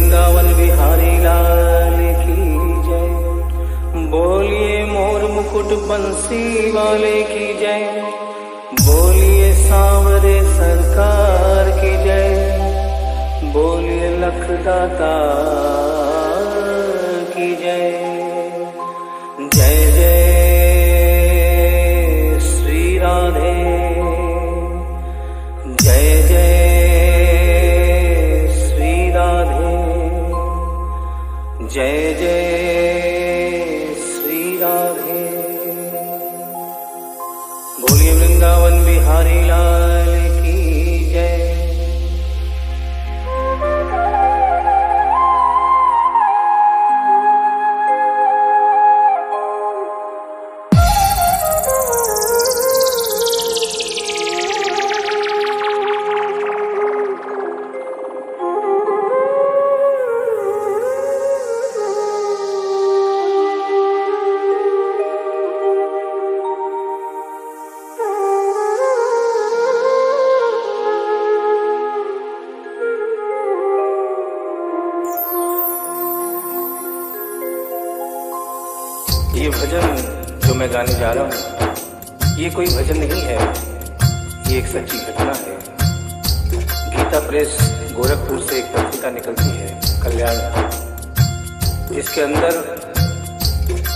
वृंदावन बिहारी लाल की जय। बोलिए मोर मुकुट बंसी वाले की जय। बोलिए सांवरे सरकार की जय। बोलिए लखदाता की जय। जय जय श्री राधे। जय जय श्री राधे। जय जय श्री राधे। बोलिए वृंदावन बिहारी लाल की जय। ये भजन जो मैं गाने जा रहा हूँ, ये कोई भजन नहीं है, ये एक सच्ची घटना है। गीता प्रेस गोरखपुर से एक पत्रिका निकलती है कल्याण, जिसके अंदर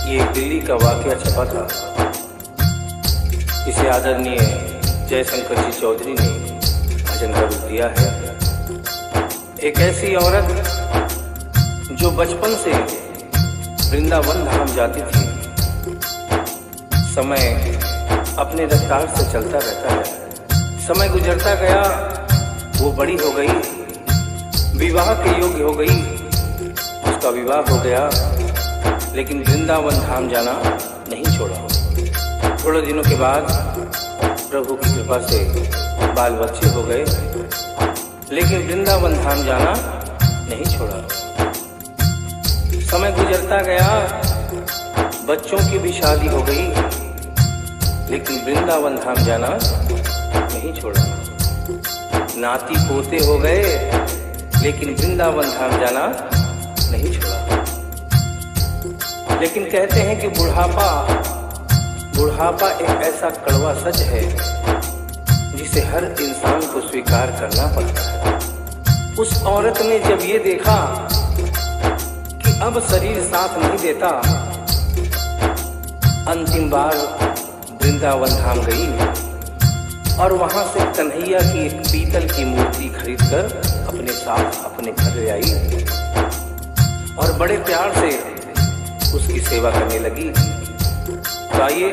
ये दिल्ली का वाकया छपा था। इसे आदरणीय जयशंकर जी चौधरी ने भजन का रूप दिया है। एक ऐसी औरत जो बचपन से वृंदावन धाम जाती थी। समय अपने रफ्तार से चलता रहता है। समय गुजरता गया, वो बड़ी हो गई, विवाह के योग्य हो गई, उसका विवाह हो गया, लेकिन वृंदावन धाम जाना नहीं छोड़ा। थोड़े दिनों के बाद प्रभु की कृपा से बाल बच्चे हो गए, लेकिन वृंदावन धाम जाना नहीं छोड़ा। समय गुजरता गया, बच्चों की भी शादी हो गई, लेकिन वृंदावन धाम जाना नहीं छोड़ा। नाती पोते हो गए, लेकिन वृंदावन धाम जाना नहीं छोड़ा। लेकिन कहते हैं कि बुढ़ापा एक ऐसा कड़वा सच है जिसे हर इंसान को स्वीकार करना पड़ता है। उस औरत ने जब ये देखा कि अब शरीर साथ नहीं देता, अंतिम बार वृंदावन धाम गई और वहां से कन्हैया की एक पीतल की मूर्ति खरीदकर अपने साथ अपने घर ले आई और बड़े प्यार से उसकी सेवा करने लगी। तो आइए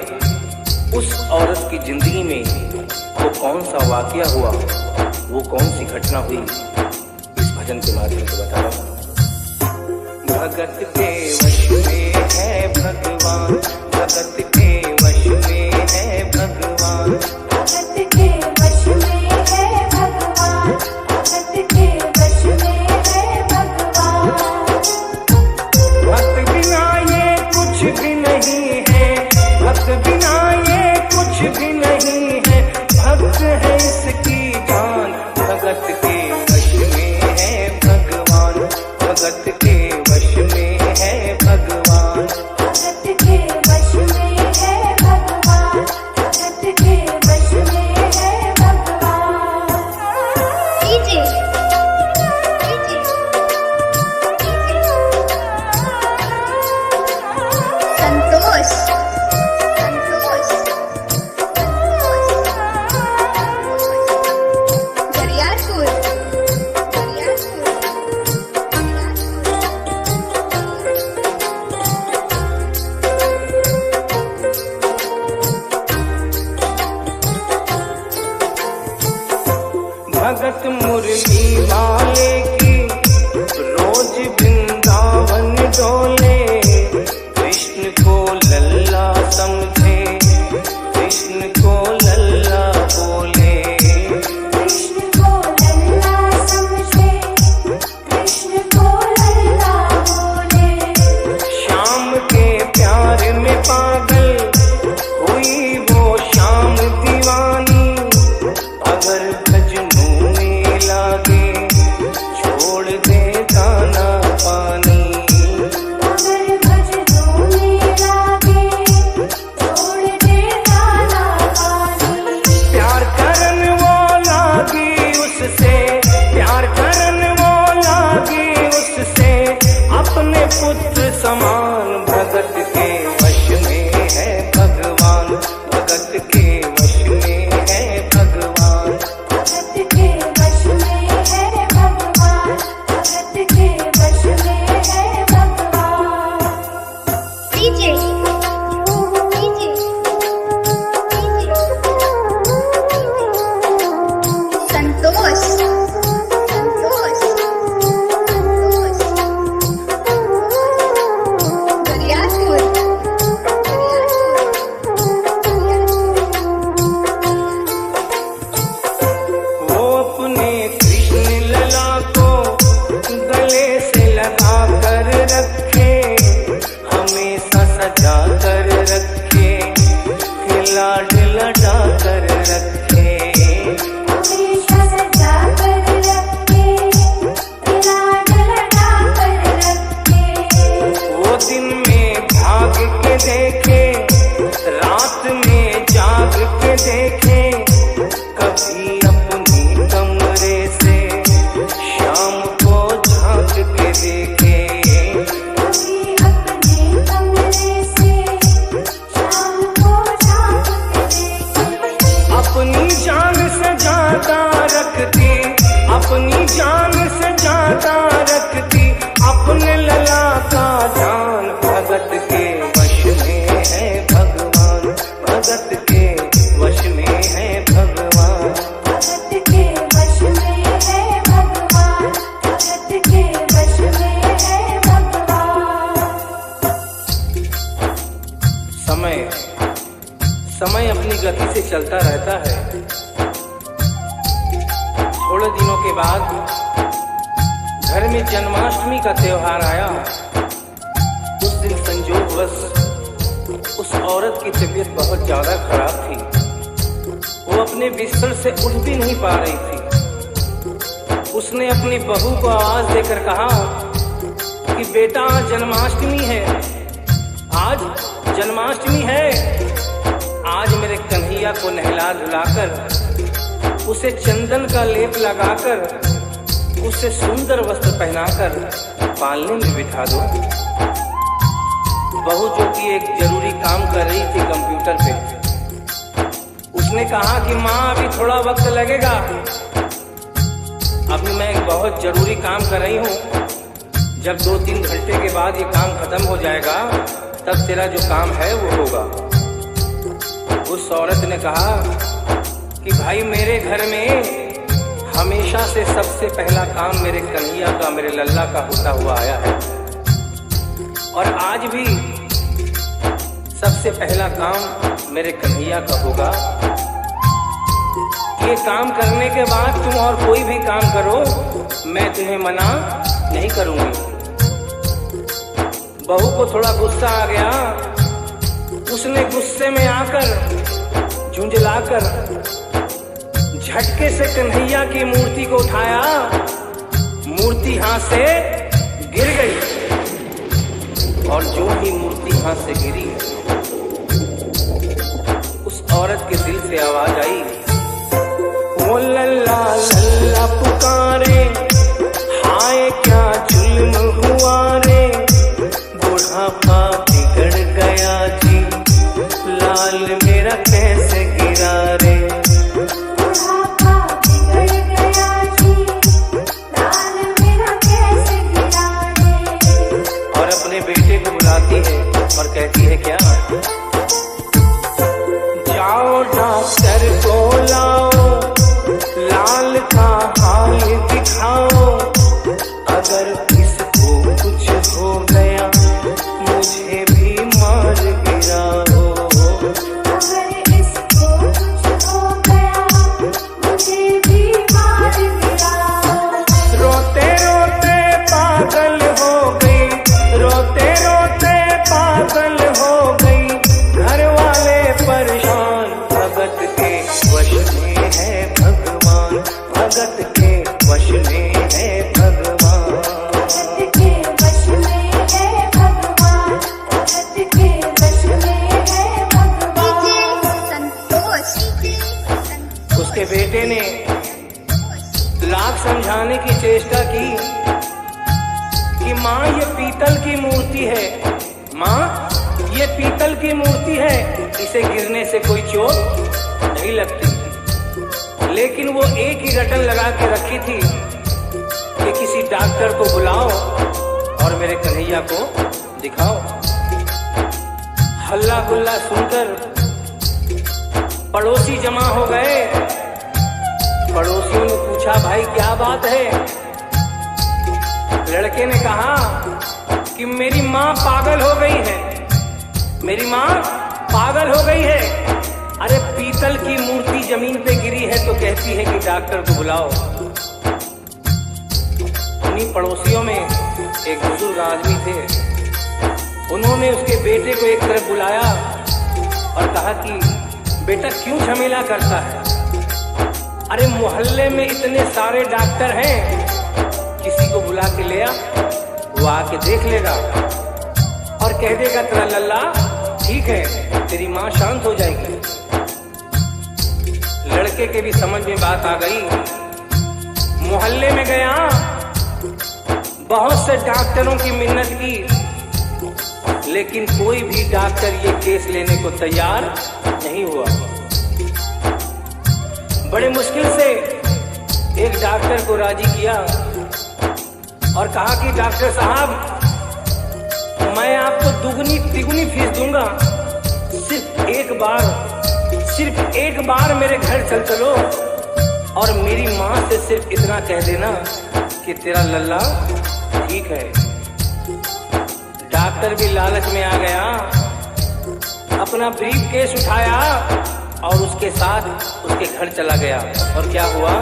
उस औरत की जिंदगी में वो कौन सा वाकया हुआ, वो कौन सी घटना हुई, इस भजन के माध्यम से बता रहा हूँ। भगत के वश में है भगवान, भगत के वश में है भगवान, भगत के वश में है भगवान, भगत के वश में है भगवान। भक्त बिना ये कुछ भी नहीं है, भक्त बिना ये कुछ भी नहीं है, भक्त है इसकी जान। भगत के वश में है भगवान, भगत के वश में है भगवान, भगत के वश में चलता रहता है। थोड़े दिनों के बाद घर में जन्माष्टमी का त्योहार आया। उस दिन संयोगवश उस औरत की तबीयत बहुत ज्यादा खराब थी। वो अपने बिस्तर से उठ भी नहीं पा रही थी। उसने अपनी बहू को आवाज देकर कहा कि बेटा आज जन्माष्टमी है, आज जन्माष्टमी है। आज मेरे कन्हैया को नहला धुलाकर, उसे चंदन का लेप लगाकर, उसे सुंदर वस्त्र पहनाकर पालने में बिठा दो। बहू जो कि एक जरूरी काम कर रही थी कंप्यूटर पे, उसने कहा कि माँ अभी थोड़ा वक्त लगेगा, अभी मैं एक बहुत जरूरी काम कर रही हूँ। जब 2-3 घंटे के बाद ये काम खत्म हो जाएगा तब तेरा जो काम है वो होगा। उस औरत ने कहा कि भाई मेरे घर में हमेशा से सबसे पहला काम मेरे कन्हैया का, मेरे लल्ला का होता हुआ आया है, और आज भी सबसे पहला काम मेरे कन्हैया का होगा। ये काम करने के बाद तुम और कोई भी काम करो, मैं तुम्हें मना नहीं करूंगी। बहू को थोड़ा गुस्सा आ गया। उसने गुस्से में आकर, झुंझलाकर झटके से कन्हैया की मूर्ति को उठाया। मूर्ति हाथ से गिर गई, और जो ही मूर्ति हाथ से गिरी, उस औरत के दिल से आवाज आई, वो लल्ला लल्ला पुकारे, हाय क्या जुल्म हुआ रे, बुढ़ापा बिगड़ गया जी, लाल मेरा कैसे गिरा रे। बुढ़ापा बिगड़ गया जी, लाल मेरा कैसे गिरा रे। और अपने बेटे को बुलाती है और कहती है क्या, जाओ डॉक्टर को लाओ, लाल का हाल दिखाओ, अगर इसको कुछ हो गया मुझे भी मार गिराओ। अगर इसको कुछ हो गया मुझे भी मार गिराओ। रोते रोते पागल हो गई, रोते रोते पागल हो गई, घर वाले परेशान, भगत के वश में है भगवान, भगत के वश में है भगवान। भगत के वश में है भगवान, भगत के वश में है भगवान। उसके बेटे ने लाख समझाने की चेष्टा की कि माँ ये पीतल की मूर्ति है, माँ ये पीतल की मूर्ति है, इसे गिरने से कोई चोट नहीं लगती। लेकिन वो एक ही रटन लगा के रखी थी कि किसी डॉक्टर को बुलाओ और मेरे कन्हैया को दिखाओ। हल्ला गुल्ला सुनकर पड़ोसी जमा हो गए। पड़ोसियों ने पूछा, भाई क्या बात है? लड़के ने कहा कि मेरी माँ पागल हो गई है, मेरी माँ पागल हो गई है। अरे पीतल की मूर्ति जमीन पे गिरी है तो कहती है कि डॉक्टर को बुलाओ। उन्हीं पड़ोसियों में एक बुजुर्ग आदमी थे। उन्होंने उसके बेटे को एक तरफ बुलाया और कहा कि बेटा क्यों झमेला करता है? अरे मोहल्ले में इतने सारे डॉक्टर हैं, किसी को बुला के ले आ, वो आके देख लेगा और कह देगा तेरा लल्ला ठीक है, तेरी माँ शांत हो जाएगी। लड़के के भी समझ में बात आ गई। मोहल्ले में गया, बहुत से डॉक्टरों की मिन्नत की, लेकिन कोई भी डॉक्टर ये केस लेने को तैयार नहीं हुआ। बड़े मुश्किल से एक डॉक्टर को राजी किया और कहा कि डॉक्टर साहब मैं आपको दुगनी तिगुनी फीस दूंगा, सिर्फ एक बार मेरे घर चल चलो और मेरी माँ से सिर्फ इतना कह देना कि तेरा लल्ला ठीक है। डॉक्टर भी लालच में आ गया, अपना ब्रीफ केस उठाया और उसके साथ उसके घर चला गया। और क्या हुआ?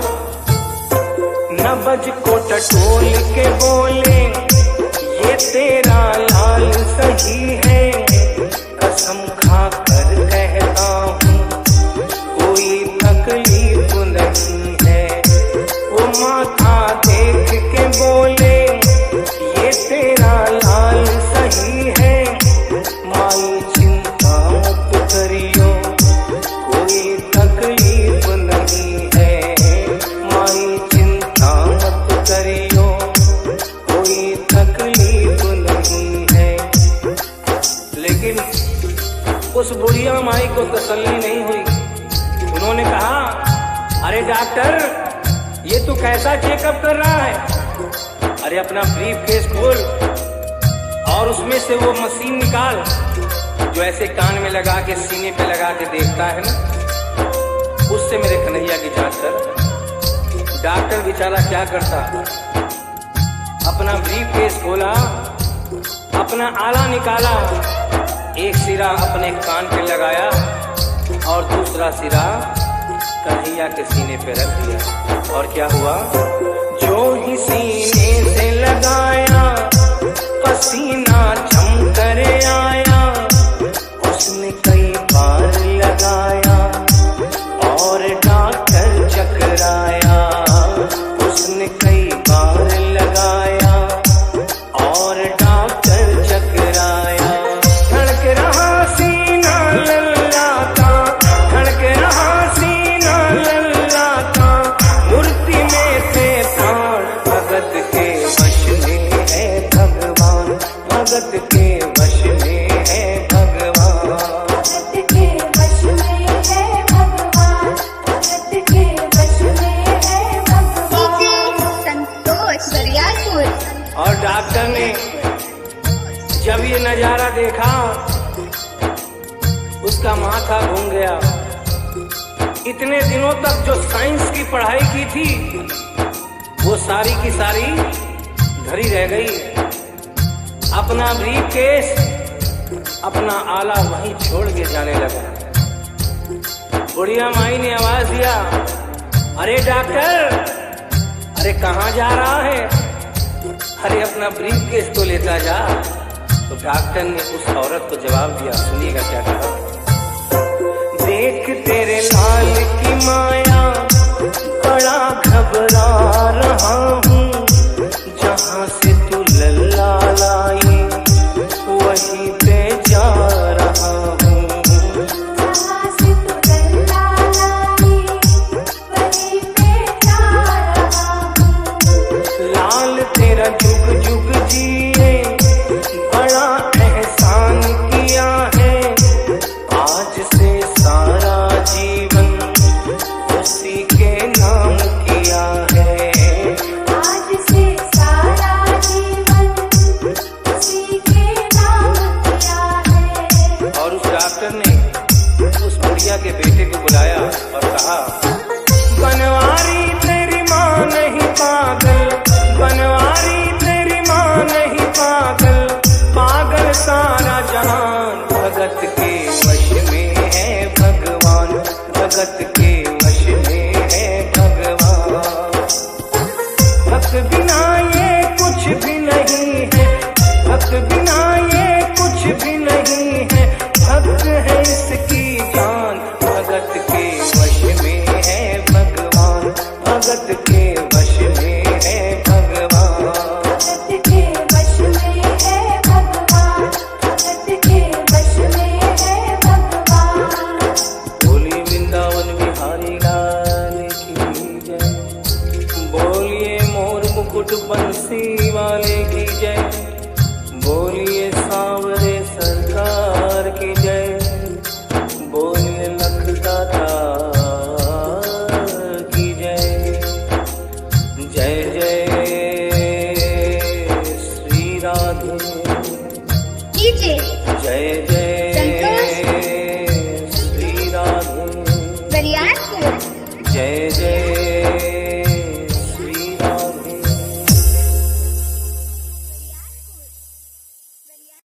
नबज को टटोल के बोले, ये तेरा लाल सही है, कसम खा कर कहता हूँ कोई तकलीफ नहीं है। वो माथा देख के बोले, ये तेरा लाल सही है, माई चिंता मत करियो कोई तकलीफ नहीं है, माई चिंता मत करियो कोई तकलीफ नहीं है। लेकिन उस बुढ़िया माई को तसल्ली नहीं हुई। उन्होंने कहा, अरे डॉक्टर, ये तू कैसा चेकअप कर रहा है? अरे अपना ब्रीफ केस खोल और उसमें से वो मशीन निकाल जो ऐसे कान में लगा के सीने पे लगा के देखता है ना, उससे मेरे कन्हैया की जांच कर। डॉक्टर बेचारा क्या करता, अपना ब्रीफ केस खोला, अपना आला निकाला, एक सिरा अपने कान पे लगाया और दूसरा सिरा कन्हैया के सीने पे रख दिया। और क्या हुआ? जो ही सीने से लगाया, पसीना जम कर आया, उसने कई बार लगाया और डॉक्टर चकराया, उसने कई बार लगाया और डॉक्टर चकराया। धड़क रहा सीना लल्ला का, धड़क रहा सीना लल्ला का, मूर्ति में थे प्राण, भगत के वश में है भगवान, भगत के वश में है भगवान, भगत के वश में है भगवान, भगत के वश में है भगवान। संतोष दरियापुर। और डॉक्टर ने जब ये नजारा देखा, उसका माथा घूम गया। इतने दिनों तक जो साइंस की पढ़ाई की थी, वो सारी की सारी धरी रह गई। अपना ब्रीफ केस, अपना आला वहीं छोड़ के जाने लगा। बुढ़िया माई ने आवाज दिया, अरे डॉक्टर, अरे कहाँ जा रहा है? अरे अपना ब्रीफ केस तो लेता जा। तो डॉक्टर ने उस औरत को जवाब दिया, सुनिएगा क्या कहा। देख तेरे लाल की माया, बड़ा घबरा रहा हूँ, जहाँ से तू लल्ला लाई वहीं पे जा रहा हूँ, जहाँ से तू लल्ला लाई वहीं पे जा रहा हूँ। लाल तेरा जुग जुग जिए, बड़ा एहसान किया है, आज से सारा जीवन उसी के नाम किया है, आज से सारा जीवन उसी के नाम किया है। और उस डॉक्टर ने उस बुढ़िया के बेटे को बुलाया और कहा, बनवारी तेरी माँ नहीं पागल, बनवारी तेरी माँ नहीं पागल, पागल सारा जहान, भगत के वश में है भगवान, भगत के वश में है भगवान। भक्त बिना ये कुछ भी नहीं है, भक्त बिना ये कुछ भी नहीं है, भक्त है इसकी जान, भगत के वश में है भगवान, भगत के वश में है भगवान। भगत के वश में है भगवान, भगत के वश में है भगवान। बोली वृंदावन बिहारी लाल की जय, बोलिए मोर मुकुट बंसी वाले की